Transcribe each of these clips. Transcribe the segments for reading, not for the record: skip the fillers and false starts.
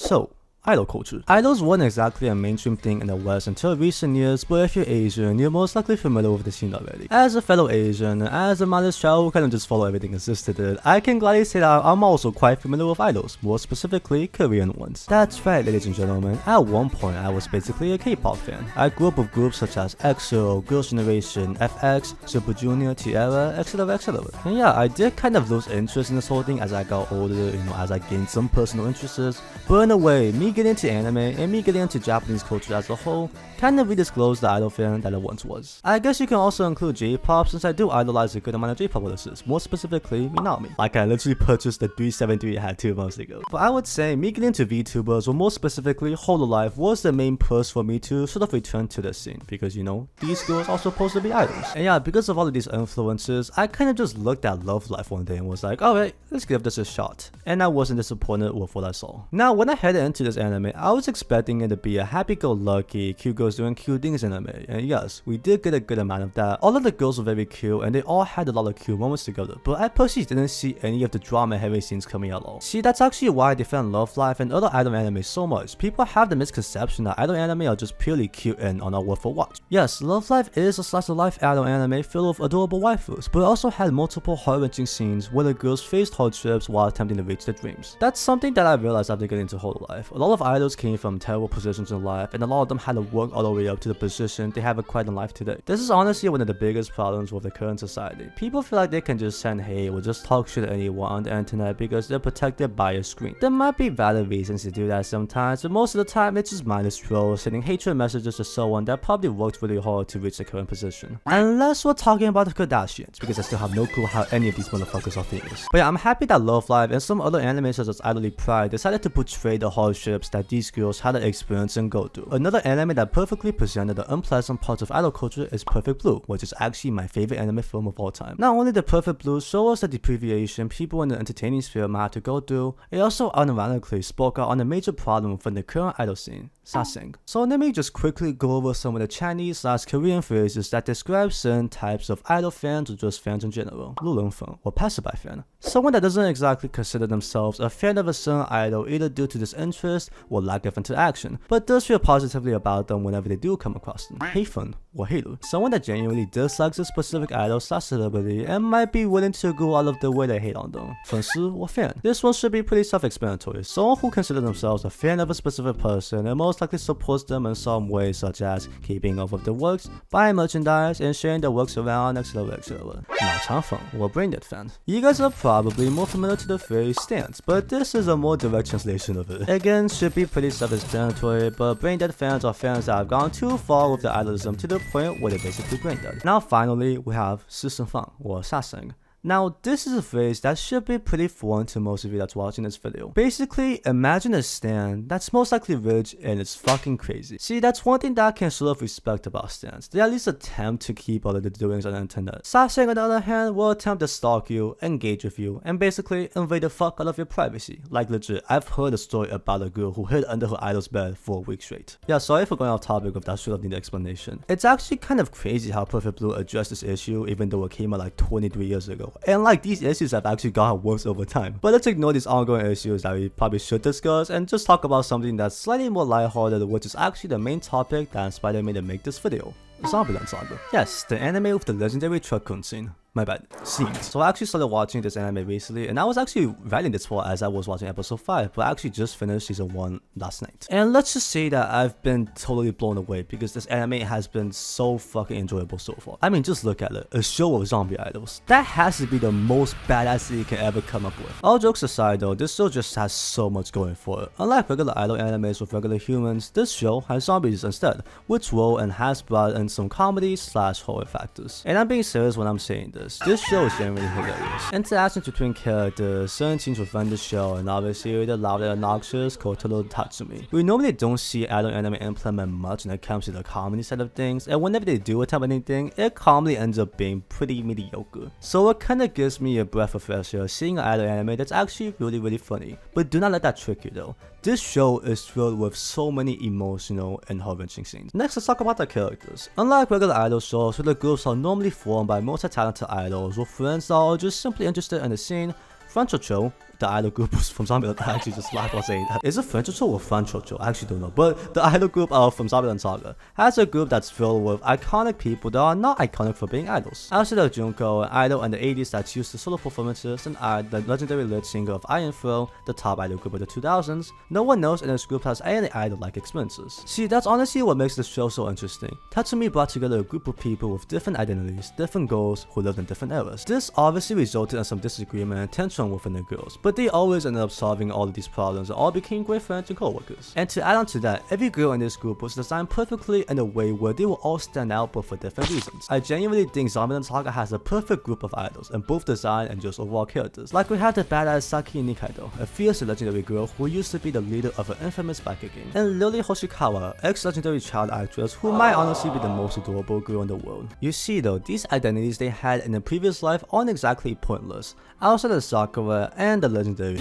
So, idol culture. Idols weren't exactly a mainstream thing in the West until recent years, but if you're Asian, you're most likely familiar with the scene already. As a fellow Asian, as a modest child who kind of just follow everything his sister did, I can gladly say that I'm also quite familiar with idols, more specifically Korean ones. That's right, ladies and gentlemen, at one point I was basically a K-pop fan. I grew up with groups such as EXO, Girls' Generation, FX, Super Junior, T-ARA, etc, etc. And yeah, I did kind of lose interest in this whole thing as I got older, as I gained some personal interests, but in a way, me getting into anime and me getting into Japanese culture as a whole kind of redisclosed the idol fan that I once was. I guess you can also include J-pop since I do idolize a good amount of J-pop artists, more specifically Minami. Like I literally purchased the 373 I had 2 months ago. But I would say me getting into VTubers, or more specifically Hololive, was the main push for me to sort of return to the scene because these girls are supposed to be idols. And yeah, because of all of these influences, I kind of just looked at Love Life one day and was like, alright, let's give this a shot. And I wasn't disappointed with what I saw. Now when I headed into this anime, I was expecting it to be a happy-go-lucky, cute girls doing cute things anime, and yes, we did get a good amount of that. All of the girls were very cute, and they all had a lot of cute moments together, but I personally didn't see any of the drama-heavy scenes coming at all. See, that's actually why I defend Love Life and other idol anime so much. People have the misconception that idol anime are just purely cute and are not worth a watch. Yes, Love Life is a slice-of-life idol anime filled with adorable waifus, but it also had multiple heart-wrenching scenes where the girls faced hardships while attempting to reach their dreams. That's something that I realized after getting into Hololive. A lot of idols came from terrible positions in life, and a lot of them had to work all the way up to the position they have acquired in life today. This is honestly one of the biggest problems with the current society. People feel like they can just send hate or just talk shit to anyone on the internet because they're protected by a screen. There might be valid reasons to do that sometimes, but most of the time it's just mindless trolls sending hatred messages to someone that probably worked really hard to reach the current position. Unless we're talking about the Kardashians, because I still have no clue how any of these motherfuckers are famous. But yeah, I'm happy that Love Live and some other anime such as Idol Pride decided to portray the hardships that these girls had to experience and go through. Another anime that perfectly presented the unpleasant parts of idol culture is Perfect Blue, which is actually my favorite anime film of all time. Not only did Perfect Blue show us the deprivation people in the entertaining sphere might have to go through, it also unironically spoke out on a major problem within the current idol scene, sasaeng. So let me just quickly go over some of the Chinese/Korean phrases that describe certain types of idol fans or just fans in general. 路人粉 or passerby fan. Someone that doesn't exactly consider themselves a fan of a certain idol either due to disinterest or lack of interaction, but does feel positively about them whenever they do come across them. 黑粉 or hater. Someone that genuinely dislikes a specific idol/celebrity and might be willing to go out of their way to hate on them. 粉丝 or fan. This one should be pretty self-explanatory. Someone who considers themselves a fan of a specific person and most likely supports them in some way, such as keeping up with their works, buying merchandise, and sharing their works around, etc, etc. 脑残粉 or brain-dead fan. You guys are probably more familiar to the phrase stans, but this is a more direct translation of it. Again, should be pretty self-explanatory, but brain-dead fans are fans that have gone too far with their idolism to the point where they're basically brain-dead. Now finally, we have 私生饭 or sasaeng. Now, this is a phrase that should be pretty foreign to most of you that's watching this video. Basically, imagine a stan that's most likely rich and it's fucking crazy. See, that's one thing that I can sort of respect about stans. They at least attempt to keep all of the doings on the internet. sasaeng, on the other hand, will attempt to stalk you, engage with you, and basically invade the fuck out of your privacy. Like legit, I've heard a story about a girl who hid under her idol's bed for a week straight. Yeah, sorry for going off topic with that sort of needed explanation. It's actually kind of crazy how Perfect Blue addressed this issue even though it came out like 23 years ago. And like, these issues have actually gotten worse over time. But let's ignore these ongoing issues that we probably should discuss and just talk about something that's slightly more lighthearted, which is actually the main topic that inspired me to make this video. Zombieland Saga. Yes, the anime with the legendary truck cutscene. My bad. Scenes. So I actually started watching this anime recently, and I was actually writing this for as I was watching episode 5, but I actually just finished season 1 last night. And let's just say that I've been totally blown away because this anime has been so fucking enjoyable so far. I mean, just look at it. A show of zombie idols. That has to be the most badass thing you can ever come up with. All jokes aside though, this show just has so much going for it. Unlike regular idol animes with regular humans, this show has zombies instead, which will and has brought in some comedy/horror factors. And I'm being serious when I'm saying this. This show is genuinely hilarious. Interactions between characters, certain scenes within the show, and obviously the loud and obnoxious Kotaro Tatsumi. We normally don't see idol anime implement much when it comes to the comedy side of things, and whenever they do attempt anything, it commonly ends up being pretty mediocre. So it kinda gives me a breath of fresh air seeing an idol anime that's actually really funny. But do not let that trick you though. This show is filled with so many emotional and heart-wrenching scenes. Next, let's talk about the characters. Unlike regular idol shows where the groups are normally formed by multi-talented idols with friends that are just simply interested in the scene, Franchocho, the idol group from Zombieland. I actually just laughed while saying that. Is it Frenchocho or Franchocho? I actually don't know. But the idol group from Zombieland Saga has a group that's filled with iconic people that are not iconic for being idols. Outside of Junko, an idol in the 80s that's used to solo performances, and the legendary lead singer of Iron Thrill, the top idol group of the 2000s, no one knows in this group has any idol-like experiences. See, that's honestly what makes this show so interesting. Tatsumi brought together a group of people with different identities, different goals, who lived in different eras. This obviously resulted in some disagreement and tension within the girls, but they always ended up solving all of these problems and all became great friends and co-workers. And to add on to that, every girl in this group was designed perfectly in a way where they will all stand out but for different reasons. I genuinely think Zombieland Saga has a perfect group of idols in both design and just overall characters. Like we have the badass Saki Nikaido, a fierce and legendary girl who used to be the leader of an infamous biker gang, and Lily Hoshikawa, ex-legendary child actress who might honestly be the most adorable girl in the world. You see though, these identities they had in the previous life aren't exactly pointless, outside of Sakura and the legendary.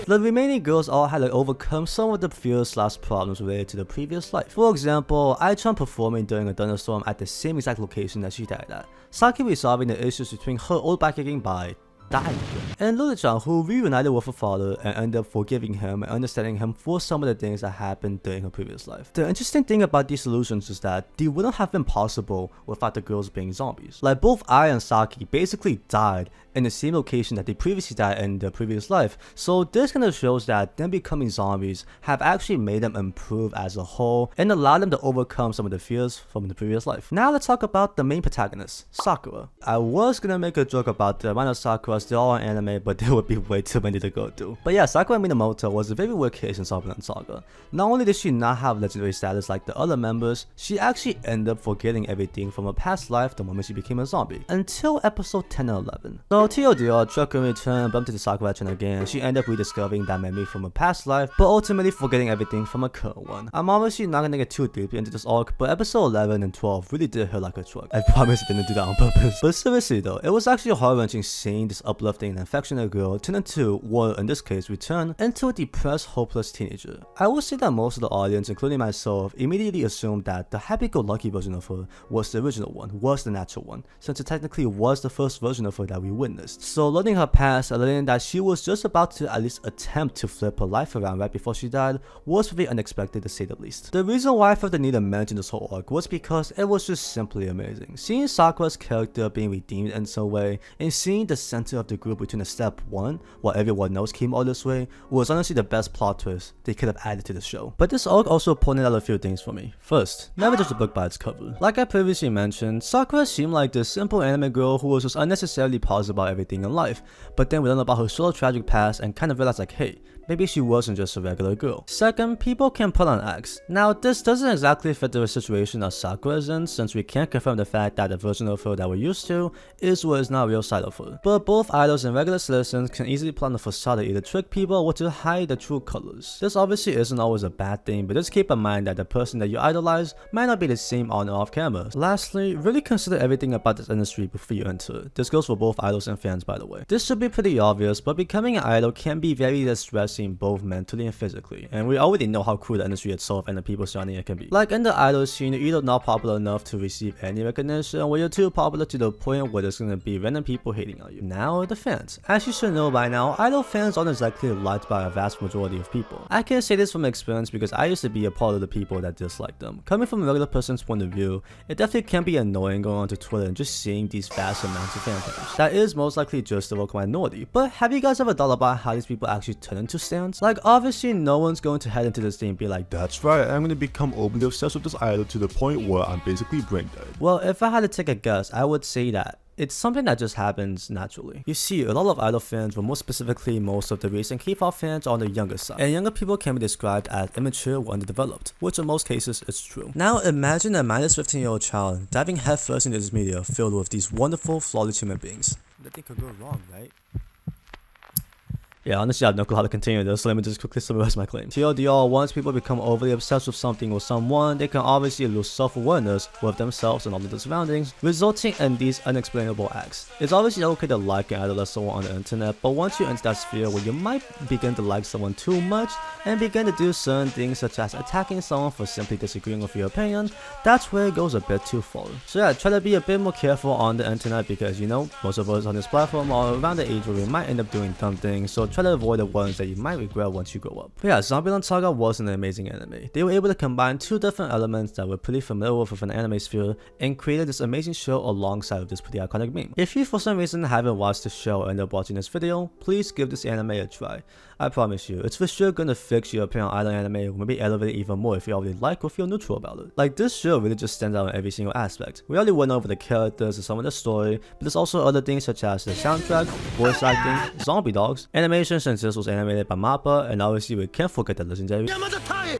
The remaining girls all had to overcome some of the fears / problems related to the previous life. For example, Ai-chan performing during a thunderstorm at the same exact location that she died at, Saki resolving the issues between her old biker gang by dying, and Lily-chan who reunited with her father and ended up forgiving him and understanding him for some of the things that happened during her previous life. The interesting thing about these solutions is that they wouldn't have been possible without the girls being zombies. Like both Ai and Saki basically died in the same location that they previously died in their previous life, so this kind of shows that them becoming zombies have actually made them improve as a whole and allowed them to overcome some of the fears from the previous life. Now let's talk about the main protagonist, Sakura. I was gonna make a joke about the amount of Sakuras there are in anime, but there would be way too many to go through. But yeah, Sakura Minamoto was a very weird case in Zombieland Saga. Not only did she not have legendary status like the other members, she actually ended up forgetting everything from her past life the moment she became a zombie, until episode 10 and 11. So TLDR, Trucker returned, bumped into Sakura-chan again. She ended up rediscovering that memory from her past life, but ultimately forgetting everything from her current one. I'm obviously not gonna get too deeply into this arc, but episode 11 and 12 really did hit like a truck. I promise I didn't do that on purpose. But seriously though, it was actually heart-wrenching seeing this uplifting and affectionate girl turn into, or in this case return, into a depressed, hopeless teenager. I will say that most of the audience, including myself, immediately assumed that the happy-go-lucky version of her was the original one, was the natural one, since it technically was the first version of her that we witnessed. So learning her past and learning that she was just about to at least attempt to flip her life around right before she died was very unexpected to say the least. The reason why I felt the need to mention this whole arc was because it was just simply amazing. Seeing Sakura's character being redeemed in some way, and seeing the center of the group between the step 1, while everyone else came all this way, was honestly the best plot twist they could have added to the show. But this arc also pointed out a few things for me. First, never judge a book by its cover. Like I previously mentioned, Sakura seemed like this simple anime girl who was just unnecessarily positive about everything in life, but then we learned about her sort of tragic past and kind of realized like, hey, maybe she wasn't just a regular girl. Second, people can put on acts. Now this doesn't exactly fit the situation that Sakura is in, since we can't confirm the fact that the version of her that we're used to is what is not a real side of her. But both idols and regular citizens can easily put on a facade to either trick people or to hide the true colors. This obviously isn't always a bad thing, but just keep in mind that the person that you idolize might not be the same on or off camera. Lastly, really consider everything about this industry before you enter it. This goes for both idols and fans, by the way. This should be pretty obvious, but becoming an idol can be very distressing both mentally and physically, and we already know how cool the industry itself and the people surrounding it can be. Like in the idol scene, you're either not popular enough to receive any recognition, or you're too popular to the point where there's gonna be random people hating on you. Now the fans. As you should know by now, idol fans aren't exactly liked by a vast majority of people. I can say this from experience because I used to be a part of the people that dislike them. Coming from a regular person's point of view, it definitely can be annoying going onto Twitter and just seeing these vast amounts of fan page. That is most likely just the vocal minority, but have you guys ever thought about how these people actually turn into stans? Like obviously no one's going to head into this thing and be like, that's right, I'm gonna become overly obsessed with this idol to the point where I'm basically brain dead. Well, if I had to take a guess, I would say that it's something that just happens naturally. You see, a lot of idol fans, but more specifically most of the recent K-pop fans, are on the younger side, and younger people can be described as immature or underdeveloped, which in most cases is true. Now imagine a minus 15-year-old child diving headfirst into this media filled with these wonderful, flawless human beings. Nothing could go wrong, right? Yeah, honestly, I have no clue how to continue this, so let me just quickly summarize my claim. TLDR, once people become overly obsessed with something or someone, they can obviously lose self-awareness with themselves and all of the surroundings, resulting in these unexplainable acts. It's obviously okay to like and idolize someone on the internet, but once you enter that sphere where you might begin to like someone too much and begin to do certain things such as attacking someone for simply disagreeing with your opinion, that's where it goes a bit too far. So yeah, try to be a bit more careful on the internet because, you know, most of us on this platform are around the age where we might end up doing dumb things, so try to avoid the ones that you might regret once you grow up. But yeah, Zombieland Saga was an amazing anime. They were able to combine two different elements that we're pretty familiar with an anime sphere and created this amazing show alongside of this pretty iconic meme. If you for some reason haven't watched the show and end up watching this video, please give this anime a try. I promise you, it's for sure gonna fix your opinion on idol anime, or maybe elevate it even more if you already like or feel neutral about it. Like, this show really just stands out in every single aspect. We already went over the characters and some of the story, but there's also other things such as the soundtrack, voice acting, zombie dogs, animation since this was animated by MAPPA, and obviously we can't forget the legendary.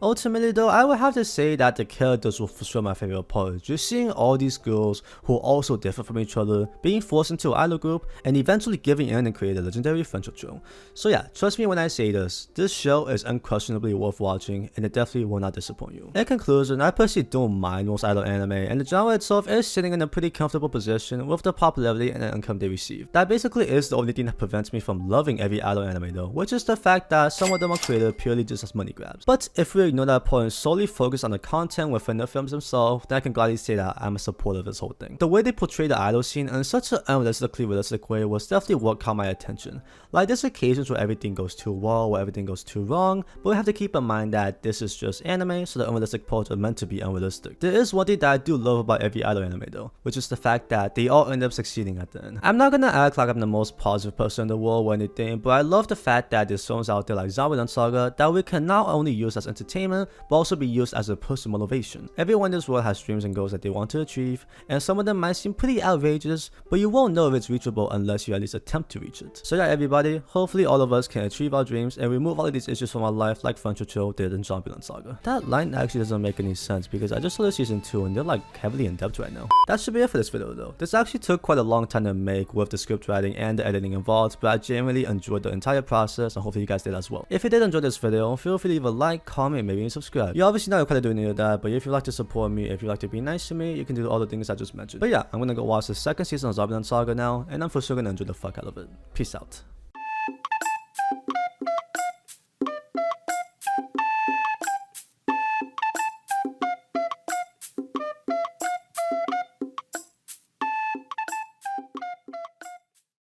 Ultimately though, I would have to say that the characters were for sure my favorite part. Just seeing all these girls who are also different from each other, being forced into an idol group, and eventually giving in and creating a legendary friendship trio. So yeah, trust me when I say this show is unquestionably worth watching, and it definitely will not disappoint you. In conclusion, I personally don't mind most idol anime, and the genre itself is sitting in a pretty comfortable position with the popularity and the income they receive. That basically is the only thing that prevents me from loving every idol anime though, which is the fact that some of them are created purely just as money grabs. But if we ignore that point and solely focus on the content within the films themselves, then I can gladly say that I'm a supporter of this whole thing. The way they portray the idol scene in such an unrealistically realistic way was definitely what caught my attention. Like, there's occasions where everything goes too well, where everything goes too wrong, but we have to keep in mind that this is just anime, so the unrealistic parts are meant to be unrealistic. There is one thing that I do love about every idol anime though, which is the fact that they all end up succeeding at the end. I'm not gonna act like I'm the most positive person in the world or anything, but I love the fact that there's films out there like Zombieland Saga that we can not only use as entertainment, but also be used as a personal motivation. Everyone in this world has dreams and goals that they want to achieve, and some of them might seem pretty outrageous, but you won't know if it's reachable unless you at least attempt to reach it. So yeah everybody, hopefully all of us can achieve our dreams and remove all of these issues from our life like Friendship Chill did in Zombieland Saga. That line actually doesn't make any sense because I just saw the season 2 and they're like heavily in depth right now. That should be it for this video though. This actually took quite a long time to make with the script writing and the editing involved, but I genuinely enjoyed the entire process and hopefully you guys did as well. If you did enjoy this video, feel free to leave a like, comment, maybe even subscribe. You're obviously not required to do any of that, but if you'd like to support me, if you'd like to be nice to me, you can do all the things I just mentioned. But yeah, I'm gonna go watch the second season of Zombieland Saga now, and I'm for sure gonna enjoy the fuck out of it. Peace out.